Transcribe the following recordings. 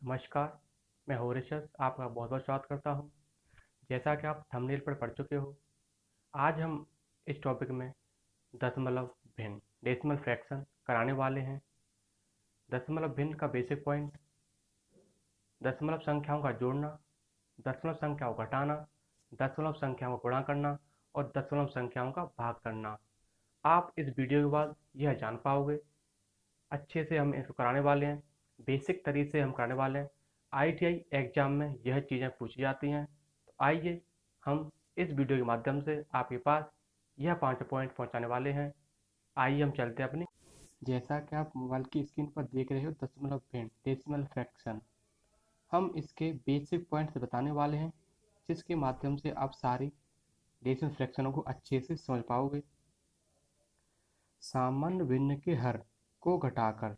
नमस्कार, मैं हॉरिशस आपका बहुत-बहुत स्वागत करता हूँ। जैसा कि आप थंबनेल पर पढ़ चुके हो, आज हम इस टॉपिक में दशमलव भिन्न डेसिमल फ्रैक्शन कराने वाले हैं। दशमलव भिन्न का बेसिक पॉइंट, दशमलव संख्याओं का जोड़ना, दशमलव संख्याओं को घटाना, दशमलव संख्याओं को गुणा करना और दशमलव संख्याओं का भाग करना। आप इस वीडियो के बाद यह जान पाओगे। अच्छे से हम इसको कराने वाले हैं, बेसिक तरीके से हम कराने वाले हैं। आईटीआई एग्जाम में यह चीज़ें पूछी जाती हैं। तो आइए हम इस वीडियो के माध्यम से आपके पास यह 5 पॉइंट पहुंचाने वाले हैं। आइए हम चलते हैं अपनी। जैसा कि आप मोबाइल की स्क्रीन पर देख रहे हो, दशमलव भिन्न डेसिमल फ्रैक्शन हम इसके बेसिक पॉइंट्स बताने वाले हैं, जिसके माध्यम से आप सारी डेसिमल फ्रैक्शनों को अच्छे से समझ पाओगे। सामान्य भिन्न के हर को घटाकर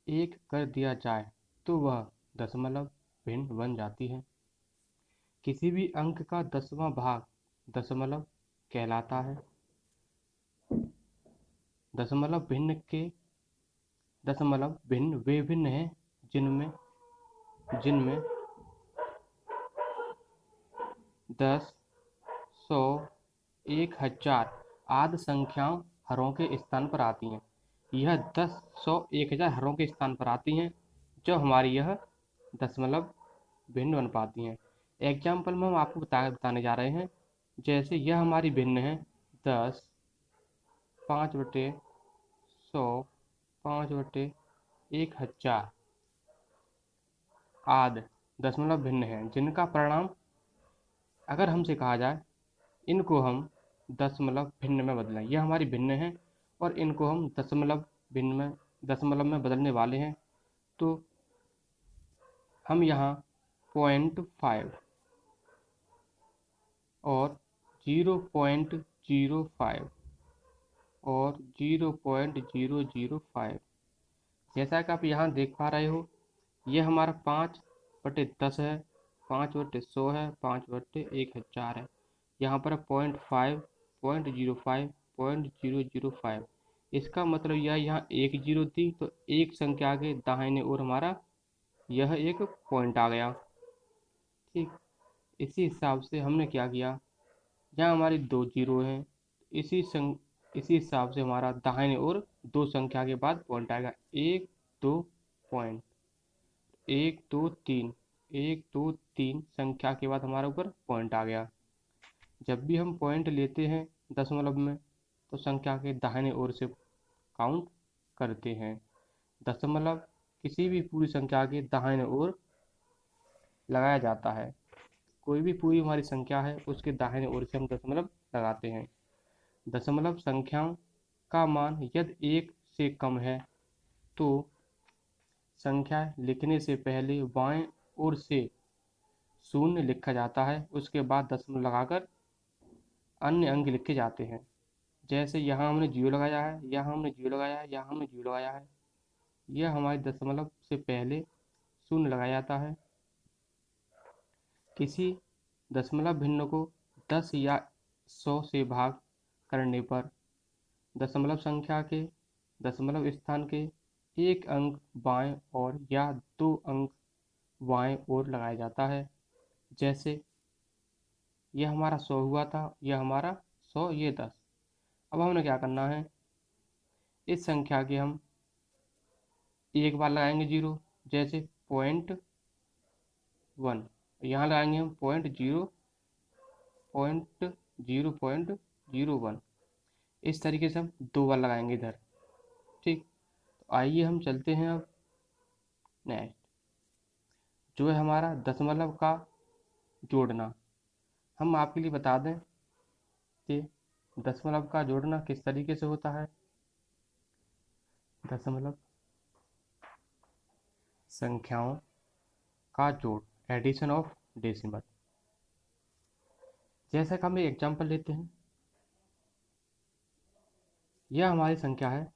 एक कर दिया जाए तो वह दशमलव भिन्न बन जाती है। किसी भी अंक का 10वां भाग दशमलव कहलाता है। दशमलव भिन्न वे भिन्न हैं जिनमें जिनमें 10, 100, 1000 आदि संख्याओं हरों के स्थान पर आती हैं। यह 10, 100, 1000 हरों के स्थान पर आती हैं, जो हमारी यह दशमलव भिन्न बन पाती हैं। एग्जाम्पल में हम आपको बताने जा रहे हैं। जैसे यह हमारी भिन्न है 10, 5/100, 5/1000 आदि दशमलव भिन्न हैं, जिनका परिणाम अगर हमसे कहा जाए इनको हम दशमलव भिन्न में बदलें। यह हमारी भिन्न है और इनको हम दशमलव में बदलने वाले हैं। तो हम यहाँ 0.5 और 0.05 और 0.005 जैसा कि आप यहाँ देख पा रहे हो, यह हमारा 5/10 है, 5/100 है, 5/1000 है। यहाँ पर 0.5, 0.05, 0.005। इसका मतलब यह यहाँ एक जीरो थी, तो एक संख्या के दाहिने ओर हमारा यह एक पॉइंट आ गया। ठीक, इसी हिसाब से हमने क्या किया, यहाँ हमारी 2 जीरो हैं, इसी हिसाब से हमारा दाहिने ओर 2 संख्या के बाद पॉइंट आएगा। 1, 2 पॉइंट, 1, 2, 3, 1, 2, 3 संख्या के बाद हमारे ऊपर पॉइंट आ गया। जब भी हम पॉइंट लेते हैं दशमलव में, तो संख्या के दाहिने ओर से काउंट करते हैं। दशमलव किसी भी पूरी संख्या के दाहिने ओर लगाया जाता है। कोई भी पूरी हमारी संख्या है, उसके दाहिने ओर से हम दशमलव लगाते हैं। दशमलव संख्याओं का मान यदि 1 से कम है तो संख्या लिखने से पहले बाएं ओर से 0 लिखा जाता है, उसके बाद दशमलव लगाकर अन्य अंक लिखे जाते हैं। जैसे यहाँ हमने 0 लगाया है, यहाँ हमने 0 लगाया है, यहाँ हमने 0 लगाया है। यह हमारे दशमलव से पहले 0 लगाया जाता है। किसी दशमलव भिन्न को 10 या 100 से भाग करने पर दशमलव संख्या के दशमलव स्थान के एक अंक बाएं ओर या 2 अंक बाएं ओर लगाया जाता है। जैसे यह हमारा 100 हुआ था, यह हमारा 100, ये 10। अब हमने क्या करना है, इस संख्या के हम एक बार लगाएंगे 0, जैसे 0.1। यहाँ लगाएंगे हम 0.01। इस तरीके से हम 2 बार लगाएंगे इधर। ठीक, तो आइए हम चलते हैं अब नेक्स्ट, जो है हमारा दशमलव का जोड़ना। हम आपके लिए बता दें कि दशमलव का जोड़ना किस तरीके से होता है। दशमलव संख्याओं का जोड़, एडिशन ऑफ डेसिमल। जैसा कि हम एक एग्जाम्पल लेते हैं, यह हमारी संख्या है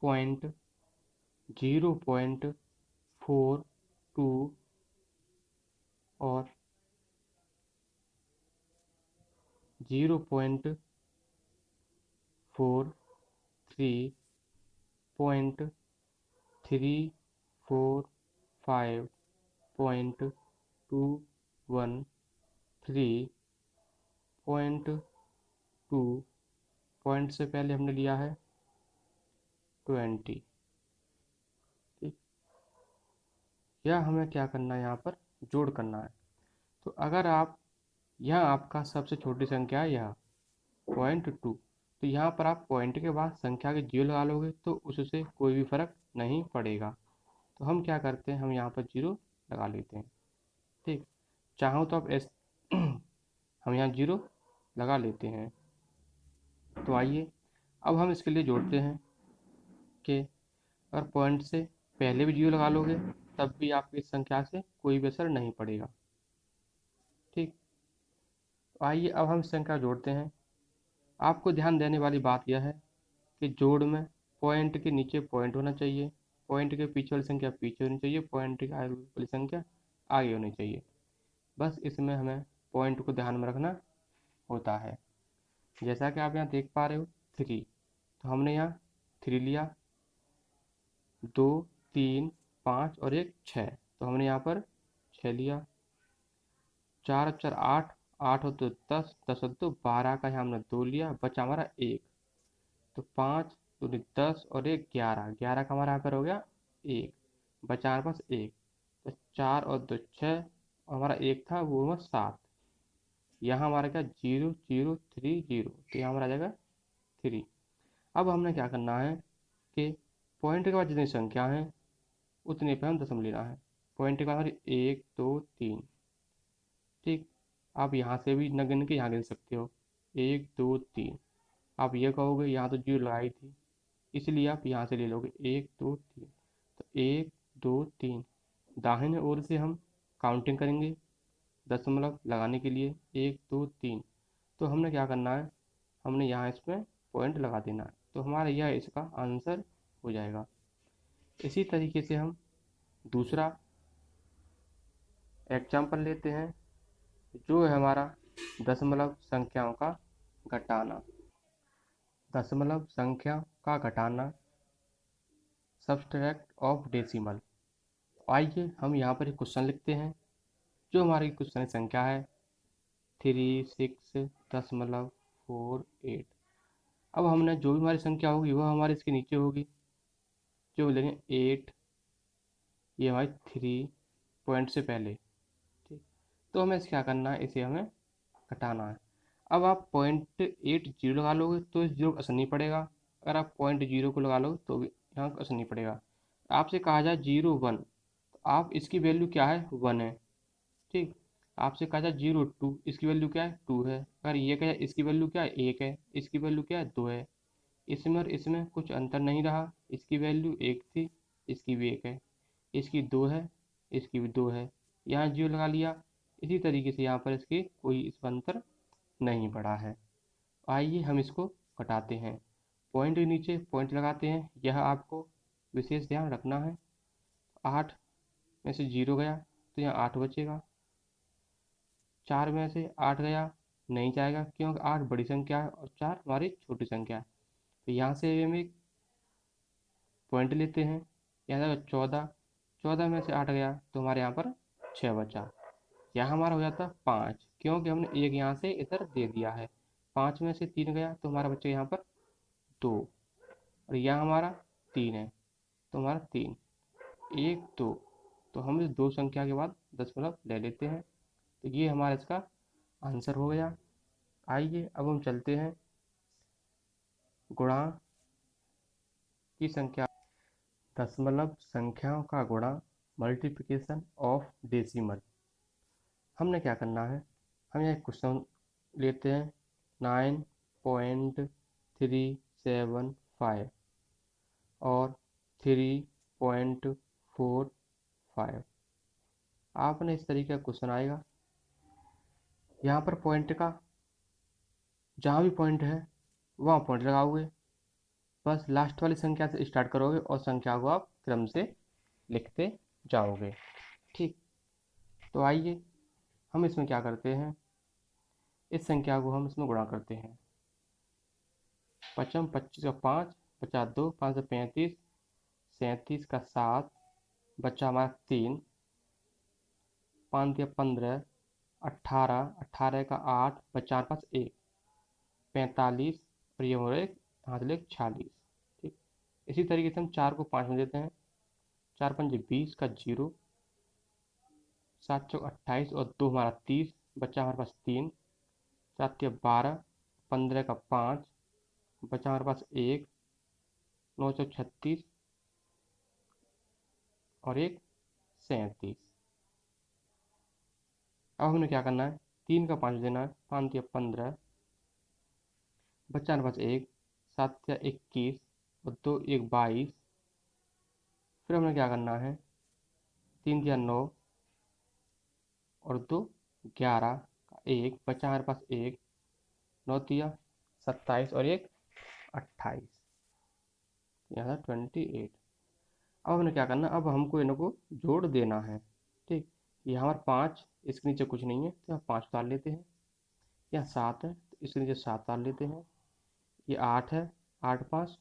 0.042 और 0.43.345 5.213.2 पॉइंट से पहले हमने लिया है 20। ठीक, यह हमें क्या करना है, यहाँ पर जोड़ करना है। तो अगर आप, यह आपका सबसे छोटी संख्या है यह 0.2, तो यहाँ पर आप पॉइंट के बाद संख्या के जीरो लगा लोगे तो उससे कोई भी फर्क नहीं पड़ेगा। तो हम क्या करते हैं, हम यहाँ पर जीरो लगा लेते हैं। ठीक, चाहो तो आप हम यहाँ जीरो लगा लेते हैं। तो आइए अब हम इसके लिए जोड़ते हैं कि अगर पॉइंट से पहले भी जीरो लगा लोगे तब भी आपकी इस संख्या से कोई भी असर नहीं पड़ेगा। ठीक, तो आइए अब हम इस संख्या जोड़ते हैं। आपको ध्यान देने वाली बात यह है कि जोड़ में पॉइंट के नीचे पॉइंट होना चाहिए, पॉइंट के पीछे वाली संख्या पीछे होनी चाहिए, पॉइंट के आगे वाली संख्या आगे होनी चाहिए। बस इसमें हमें पॉइंट को ध्यान में रखना होता है। जैसा कि आप यहाँ देख पा रहे हो 3, तो हमने यहाँ 3 लिया, 2, 3, 5 और एक 6, तो हमने यहाँ पर 6 लिया। 4 और 4 8, 8 हो तो 10, 10 हो तो 12 का यहाँ हमने 2 लिया, बचा हमारा 1। तो 5 दूनी 10 और एक 11, 11 का हमारा यहाँ पर हो गया 1, बचा हमारे पास 1। तो 4 और 2 6, हमारा 1 था वो हुआ 7। यहाँ हमारा क्या 0 0 3 0, तो यहाँ हमारा आ जाएगा 3। अब हमने क्या करना है कि पॉइंट के बाद जितनी संख्या है उतने पे हम दशमलव लेना है। पॉइंट के बाद हमारी 1 2 3। ठीक, आप यहाँ से भी न गिन के यहाँ गिन सकते हो, 1 2 3। आप ये कहोगे यहाँ तो जीरो लगाई थी, इसलिए आप यहाँ से ले लोगे 1 2 3। तो 1 2 3, दाहिने ओर से हम काउंटिंग करेंगे दशमलव लगाने के लिए 1 2 3। तो हमने क्या करना है, हमने यहाँ इसमें पॉइंट लगा देना है, तो हमारा यह इसका आंसर हो जाएगा। इसी तरीके से हम दूसरा एग्जाम्पल लेते हैं, जो है हमारा दशमलव संख्याओं का घटाना। दशमलव संख्या का घटाना, सब्सट्रैक्ट ऑफ डेसिमल। आइए हम यहाँ पर एक क्वेश्चन लिखते हैं। जो हमारी क्वेश्चन संख्या है 36.48। अब हमने जो भी हमारी संख्या होगी वह हमारे इसके नीचे होगी, जो लेंगे 8, ये हमारी 3 पॉइंट से पहले। ठीक, तो हमें इसे क्या करना है, इसे हमें घटाना है। अब आप 0.80 लगा लोगे तो इस जीरो का असर नहीं पड़ेगा, अगर आप 0.0 को लगा लो तो भी यहाँ का असर नहीं पड़ेगा। आपसे कहा जाए 0 1, तो आप इसकी वैल्यू क्या है 1 है। ठीक, आपसे कहा जाए 0 2, इसकी वैल्यू क्या है 2 है। अगर ये कहा जाए इसकी वैल्यू क्या है 1 है, इसकी वैल्यू क्या है 2 है। इसमें और इसमें कुछ अंतर नहीं रहा, इसकी वैल्यू 1 थी, इसकी भी 1 है, इसकी 2 है, इसकी भी 2 है, यहाँ 0 लगा लिया। इसी तरीके से यहाँ पर इसके कोई इसमें अंतर नहीं बढ़ा है। आइए हम इसको घटाते हैं। पॉइंट के नीचे पॉइंट लगाते हैं, यह आपको विशेष ध्यान रखना है। 8 में से 0 गया तो यहाँ 8 बचेगा, 4 में से 8 गया नहीं जाएगा क्योंकि 8 बड़ी संख्या है और 4 हमारी छोटी संख्या है। तो यहाँ से हम एक पॉइंट लेते हैं, यहाँ जाएगा 14, 14 में से 8 गया तो हमारे यहाँ पर 6 बचा। यहाँ हमारा हो जाता 5 क्योंकि हमने एक यहाँ से इधर दे दिया है। 5 में से 3 गया तो हमारा बच्चा यहाँ पर 2, और यहाँ हमारा 3 है तो हमारा 3 1 2। तो हम इस दो संख्या के बाद दशमलव ले लेते हैं, तो ये हमारा इसका आंसर हो गया। आइए अब हम चलते हैं गुणा की संख्या। दशमलव संख्याओं का गुणा, मल्टीप्लिकेशन ऑफ डेसिमल। हमने क्या करना है, हम यहाँ एक क्वेश्चन लेते हैं 9.375 और 3.45। आपने इस तरीके का क्वेश्चन आएगा, यहाँ पर पॉइंट का जहाँ भी पॉइंट है वहाँ पॉइंट लगाओगे, बस लास्ट वाली संख्या से स्टार्ट करोगे और संख्या को आप क्रम से लिखते जाओगे। ठीक, तो आइए हम इसमें क्या करते हैं, इस संख्या को हम इसमें गुणा करते हैं। 25 का 5, 52, 5 से 35, 37 का 7, बच्चा हमारा 3, 5 या 15, 18, 18 का 8, बच्चा हमारे पास 1, 45 और ये हो रहा है हाथ लेख 46। ठीक, इसी तरीके से हम 4 को 5 में देते हैं। 4 पंजे 20 का 0, 7 चौक 28 और 2 हमारा 30, बच्चा हमारे पास 3, 7 या 12, 15 का 5, बचा हमारे पास 1, 9 चौक 36 और 1 37। अब हमें क्या करना है, 3 का 5 देना है। 5 या 15, बच्चा हमारे पास 1, 7 या 21 और 2 1 22। फिर हमें क्या करना है, 3 या 9 और 2 11 का 1, बच्चा हमारे पास 1, 9 या 27 और 1 28, यहाँ 28। अब हमें क्या करना, अब हमको इनको जोड़ देना है। ठीक, ये हमारे 5, इसके नीचे कुछ नहीं है तो यहाँ 5 उतार लेते हैं। यहाँ 7 है तो इसके नीचे 7 उतार लेते हैं। ये 8 है, 8 5,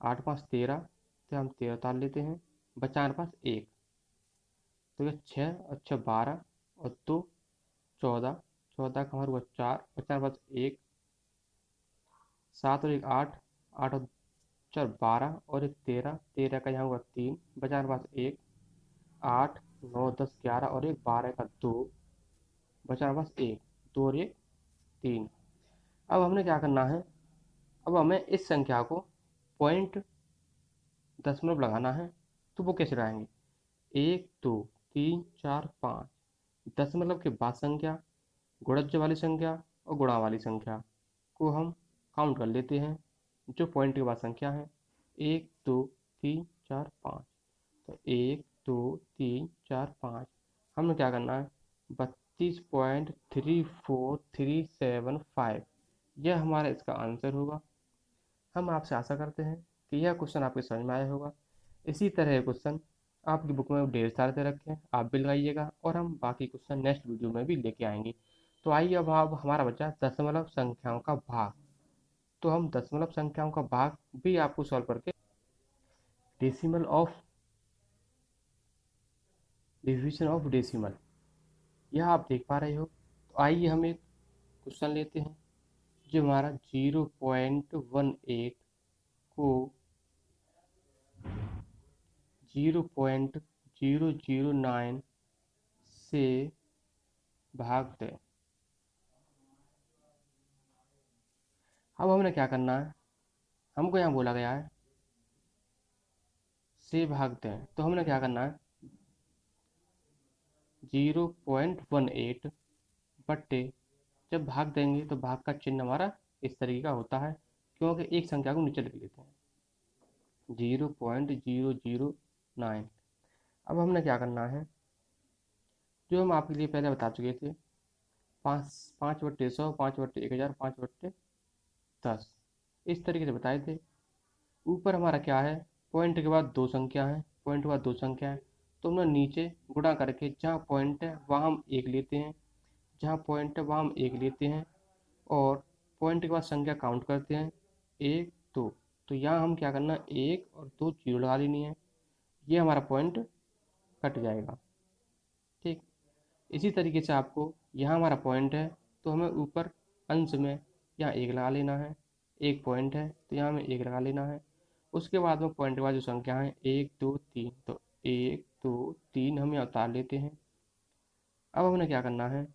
8 5 13 तो हम 13 उतार लेते हैं। बचा हमारे पास 1, तो ये 6 और 6 12 और 2 14, 14 का हमारे पास 4, बचा हमारे पास 1, 7 और 1 8, 8 और 4 12 और 1 13, 13 का यहाँ हुआ 3, बचा हमारे पास 1, 8 9 10 11 और 1 12 का 2, बचा हमारे पास 1, 2 और 1 3। अब हमने क्या करना है, अब हमें इस संख्या को पॉइंट दशमलव लगाना है। तो वो कैसे लगाएंगे, 1 2 3 4 5, दशमलव के बाद संख्या, गुणज वाली संख्या और गुणा वाली संख्या को हम काउंट कर लेते हैं, जो पॉइंट के बाद संख्या है। 1 2 3 4 5, तो 1 2 3 4 5 हमें क्या करना है, 32.34375, यह हमारा इसका आंसर होगा। हम आपसे आशा करते हैं कि यह क्वेश्चन आपके समझ में आया होगा। इसी तरह क्वेश्चन आपकी बुक में ढेर सारे दे रखे हैं, आप भी लगाइएगा और हम बाकी क्वेश्चन नेक्स्ट वीडियो में भी लेके आएंगे। तो आइए अब हमारा बच्चा दशमलव संख्याओं का भाग। तो हम दशमलव संख्याओं का भाग भी आपको सॉल्व करके decimal of division of decimal यह आप देख पा रहे हो। तो आइए हम एक क्वेश्चन लेते हैं, जो हमारा 0.18 को 0.009 से भाग दें। अब हमने क्या करना है, हमको यहाँ बोला गया है से भाग दें, तो हमने क्या करना है, 0.18 बट्टे, जब भाग देंगे तो भाग का चिन्ह हमारा इस तरीके का होता है, क्योंकि एक संख्या को नीचे लिख लेते हैं, 0.009। अब हमने क्या करना है, जो हम आपके लिए पहले बता चुके थे, 5/100, 5/1000, 5/10, इस तरीके से बताए थे। ऊपर हमारा क्या है, पॉइंट के बाद दो संख्या है, पॉइंट के बाद दो संख्या है, तो हम नीचे गुणा करके जहाँ पॉइंट है वहाँ हम 1 लेते हैं, जहाँ पॉइंट है वहाँ हम 1 लेते हैं और पॉइंट के बाद संख्या काउंट करते हैं 1 2। तो यहाँ हम क्या करना, 1 और 2 जीरो लगा लेनी है, ये हमारा पॉइंट कट जाएगा। ठीक, इसी तरीके से आपको यहाँ हमारा पॉइंट है तो हमें ऊपर अंश में यहाँ 1 लगा लेना है, एक पॉइंट है तो यहाँ हमें 1 लगा लेना है। उसके बाद में पॉइंट के बाद जो संख्या है 1 2 3, तो 1 2 3 हम यहाँ उतार लेते हैं। अब हमें क्या करना है,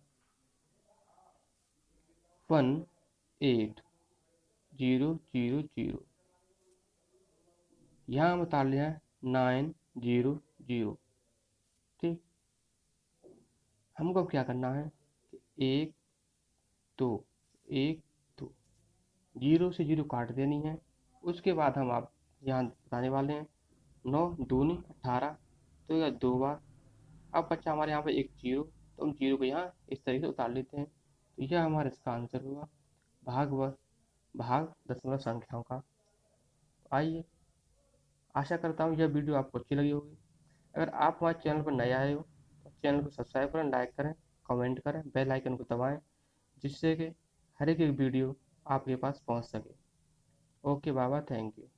18,000, यहाँ हम उतार लिया है 900। ठीक, हमको अब क्या करना है, 1 2 1 2, 0 से 0 काट देनी है। उसके बाद हम आप यहाँ बताने वाले हैं 9 दूनी 18, तो यह 2 बार। अब बच्चा हमारे यहाँ पे एक 0, तो हम 0 को यहाँ इस तरीके से उतार लेते हैं, तो यह हमारा इसका आंसर होगा भाग दशमलव संख्याओं का। आइए, आशा करता हूँ यह वीडियो आपको अच्छी लगी होगी। अगर आप हमारे चैनल पर नए आए हो तो चैनल को सब्सक्राइब करें, लाइक करें, कमेंट करें, बेल आइकन को दबाएं, जिससे कि हर एक वीडियो आपके पास पहुंच सके। Okay Baba, thank you.